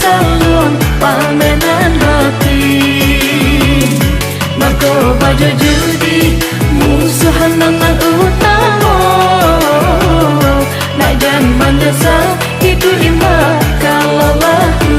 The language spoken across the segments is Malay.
salun pamenan hati. Mako bajo judi musuhan nang utama. Nak jangan menyesal itu imah kalau lahu.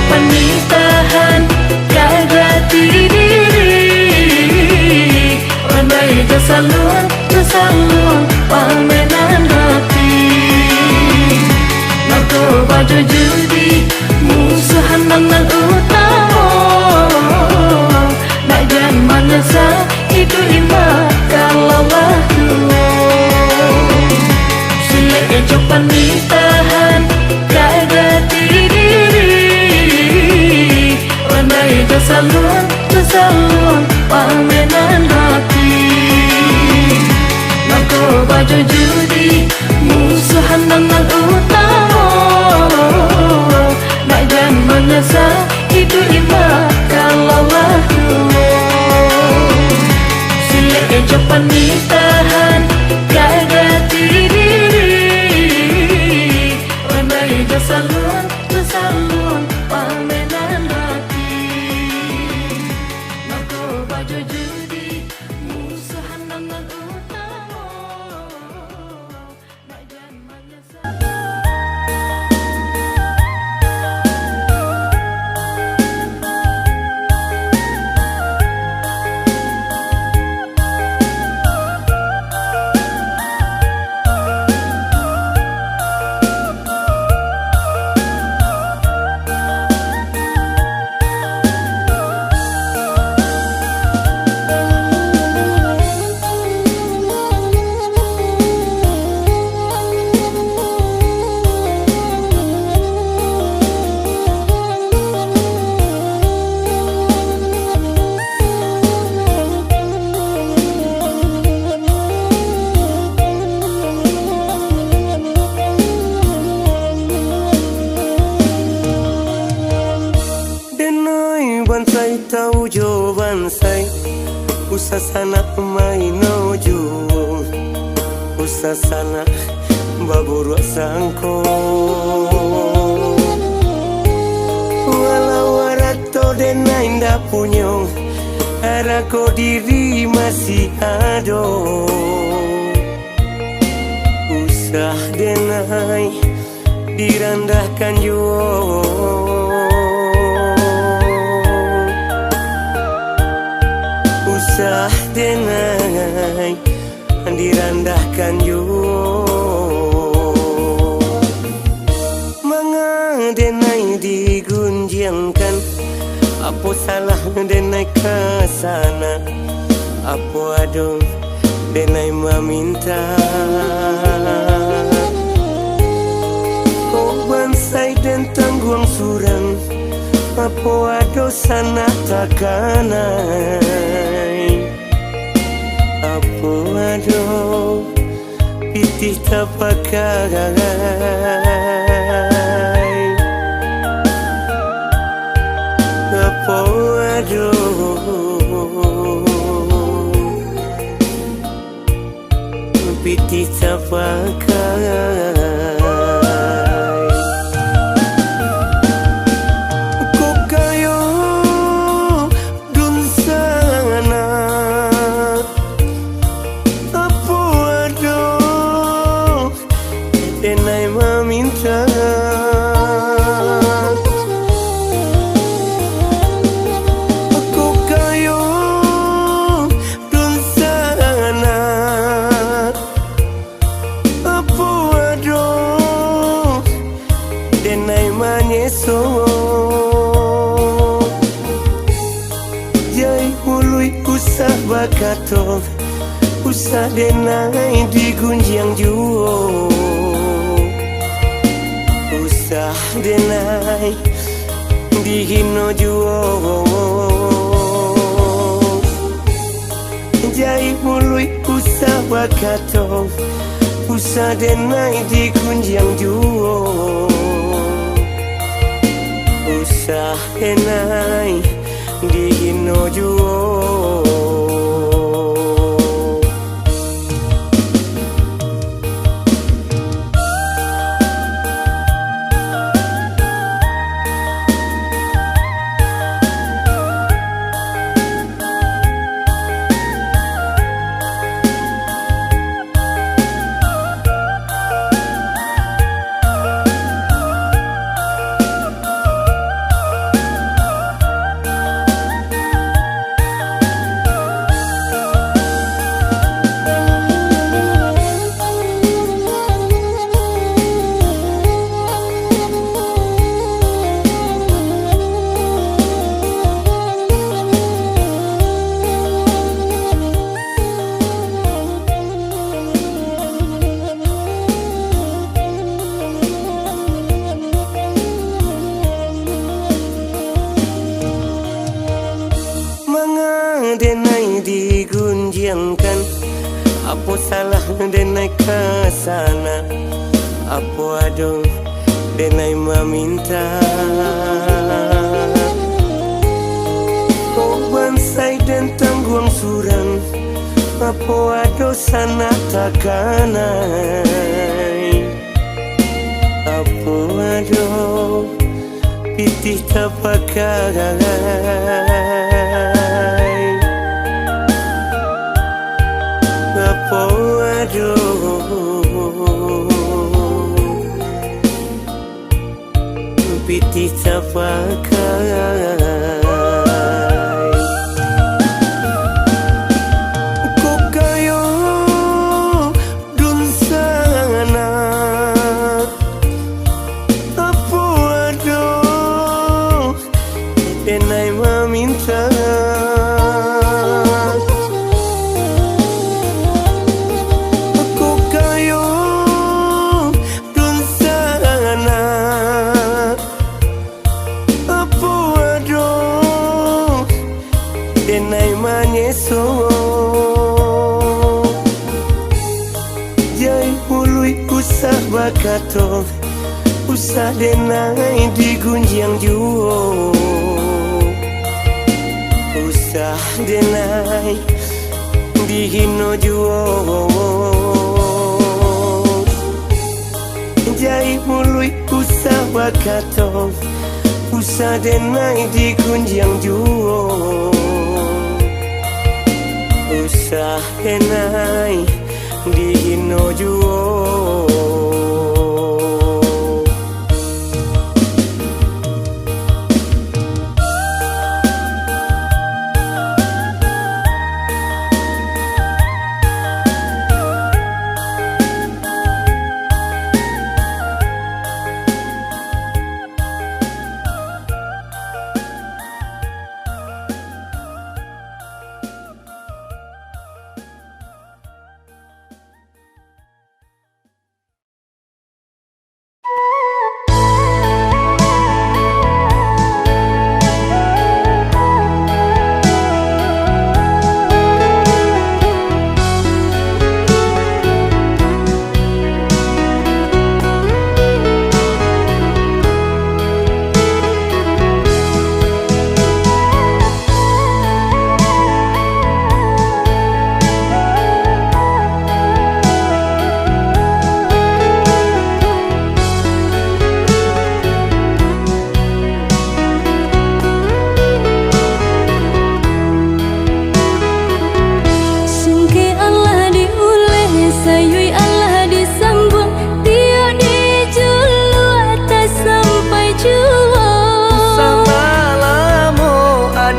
Penitahan kagati diri Randai jasalun pamenan hati. Mako bajo judi musuhan nang utama. Nak jangan menyesal itu imah kalau lahu. Sile ejo penitahan kagati diri Jasalun pamenan hati. Mako bajo judi musuhan nang utama. Nak jangan menyesal itu imah kalau lahu. Sile ejo penitahan kagati diri Randai jasalun pamenan hati. Mako bajo judi musuhan nang utama. Nak jangan menyesal. Bansai tau jo bansai usasana mai no jo usasana baburu sangko walau warato denai nda punyong arako diri masih ado usah denai dirandahkan jo. Usah denai dirandahkan yo. Manga denai digunjangkan. Apa salah denai kesana. Apa adong denai meminta. Kau bansai dan tangguang surang. Apa ado sana takanai. Apa ado pitih tapakai. Apa ado piti tapakai. Kokayo dun sana apo ado denai maminta. So jaiului usah bakato usah denai di gunjang juo usah denai di hino juo jaiului usah bakato usah denai di gunjang juo usah enai di hino juo. Denai digunjangkan, apa salah denai kesana, apa ada denai meminta. Kau bansai dan tanggung surang, apa ada sana takanai, apa ada pitih tapakai. Piti tapakai. Kokayo dun sana apo ado denai maminta. Denai manyeso jaiului usah bakato usah denai di gunjang juo usah denai di hino juo jaiului usah bakato usah denai di gunjang juo usah enai di hino juo.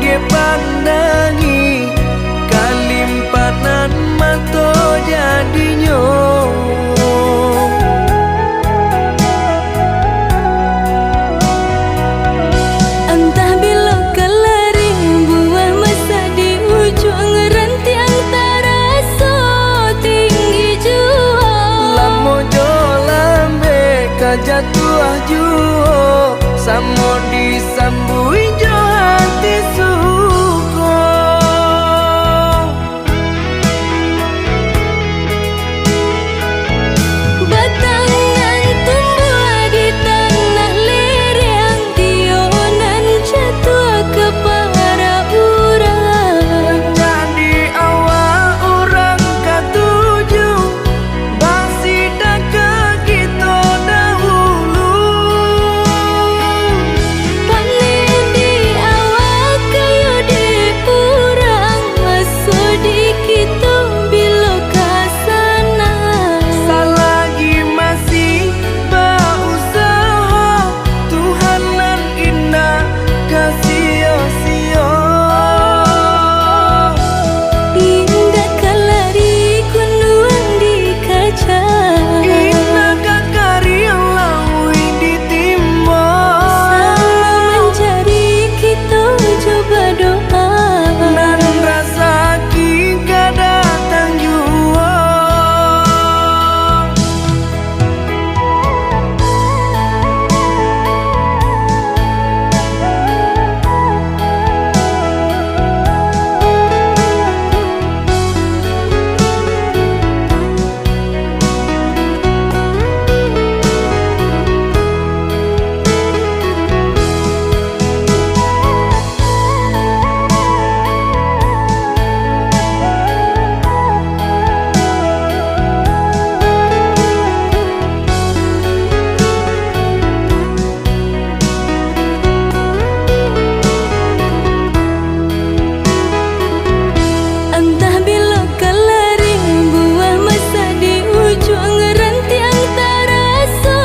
ge pandangi kalimpanan mato jadinyo. Entah bila kelaring buah masa di ujung rantiang taraso tinggi jua. Lamo jo lambe kajatuah juo samo disambui jo hati suko. Batangan tumbuh di tanah lereng, tionan jatuh ke para urang. Jadi awal orang katuju basida ke kita dahulu. Panen di awal kayu di urang, masuk di kita bila kasana. Selagi masih berusaha Tuhanan indah kasih-sia. Indah kelari kunuang di kaca, Indah kakari laui ditimba. sama mencari kita coba doa. Nan rasa ki datang jua. Entah bila kelaring buah masa di ujung rantiang taraso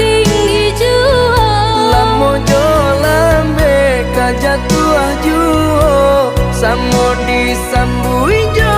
tinggi jua. Lamo jo lambe kajatuah juo samo disambui jo